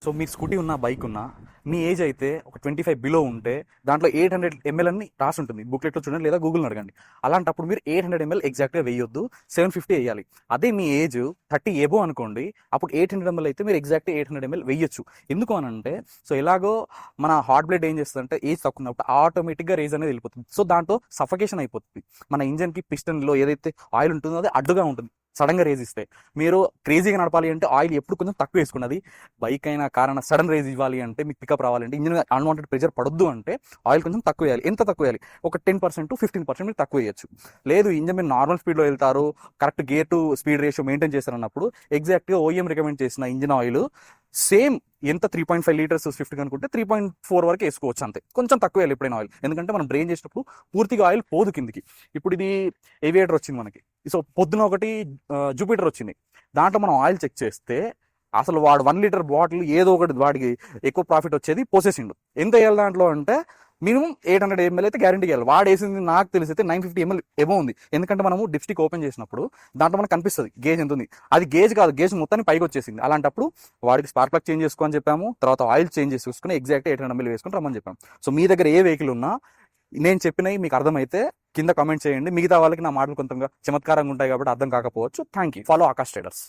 So మీ scooty ఉన్న bike ఉన్నా మీ age అయితే ఒక 25 బిలో ఉంటే దాంట్లో 800 ml అని రాసి ఉంటుంది బుక్లెట్లో చూడండి లేదా గూగుల్ని అడగండి. అలాంటప్పుడు మీరు 800 ml ఎగ్జాక్ట్గా వేయొద్దు, 750 వేయాలి. అదే మీ ఏజ్ 30 ఎబో అనుకోండి, అప్పుడు 800 ml అయితే మీరు ఎగ్జాక్ట్గా 800 ml వేయొచ్చు. ఎందుకు అని అంటే సో ఎలాగో మన హార్ట్ బ్లడ్ ఏం చేస్తుందంటే ఏజ్ తక్కువ ఉన్నప్పుడు ఆటోమేటిక్గా రేజ్ అనేది వెళ్ళిపోతుంది. సో దాంట్లో సఫకేషన్ అయిపోతుంది. మన ఇంజన్కి పిస్టన్లో ఏదైతే ఆయిల్ ఉంటుందో అది అడ్డుగా ఉంటుంది. సడన్గా రేజ్ ఇస్తే మీరు క్రేజీగా నడపాలి అంటే ఆయిల్ ఎప్పుడు కొంచెం తక్కువ వేసుకున్నది. బైక్ అయినా కార్ అయినా సడన్ రేజ్ ఇవ్వాలి అంటే మీకు పికప్ రావాలంటే ఇంజిన్ అన్వాంటెడ్ ప్రెషర్ పడొద్దు అంటే ఆయిల్ కొంచెం తక్కువ వేయాలి. ఎంత తక్కువ వేయాలి? ఒక 10% to 15% మీరు తక్కువ వేయచ్చు. లేదు ఇంజిన్ మీరు నార్మల్ స్పీడ్లో వెళ్తారు, correct gear to speed ratio maintain చేస్తారన్నప్పుడు ఎగ్జాక్ట్గా ఓఈఎం రికమెండ్ చేసిన ఇంజిన్ ఆయిల్ సేమ్ ఎంత 3.5 లీటర్స్ స్విఫ్ట్ అనుకుంటే 3.4 వరకు వేసుకోవచ్చు, అంతే. కొంచెం తక్కువ వేయాలి ఎప్పుడైనా ఆయిల్, ఎందుకంటే మనం డ్రైన్ చేసినప్పుడు పూర్తిగా ఆయిల్ పోదు కిందికి. ఇప్పుడు ఇది ఏవియేటర్ వచ్చింది మనకి, సో పొద్దున ఒకటి జూపిటర్ వచ్చింది. దాంట్లో మనం ఆయిల్ చెక్ చేస్తే అసలు వాడు 1 లీటర్ బాటిల్ ఏదో ఒకటి వాడికి ఎక్కువ ప్రాఫిట్ వచ్చేది పోసేసిండు. ఎంత వేయాలి దాంట్లో అంటే మినిమం 800 ml అయితే గ్యారంటీ వేయాలి. వాడు వేసింది నాకు తెలిసి అయితే 950 ml ఏమో ఉంది. ఎందుకంటే మనము డిప్స్టిక్ ఓపెన్ చేసినప్పుడు దాంట్లో మనకు కనిపిస్తుంది గేజ్ ఎంత ఉంది. అది గేజ్ కాదు, గేజ్ మొత్తాన్ని పైకి వచ్చేసింది. అలాంటప్పుడు వాడికి స్పార్క్ ప్లగ్ చేంజ్ చేసుకోని చెప్పాము, తర్వాత ఆయిల్ చేంజ్ చేసుకుని ఎగ్జాక్ట్ 800 ml వేసుకుని రమ్మని చెప్పాము. సో మీ దగ్గర ఏ వెహికల్ ఉన్నా నేను చెప్పినవి మీకు అర్థమైతే కింద కామెంట్ చేయండి. మిగతా వాళ్ళకి నా మాటలు కొంత చమత్కారంగా ఉంటాయి కాబట్టి అర్థం కాకపోవచ్చు. Thank you. Follow Akash traders.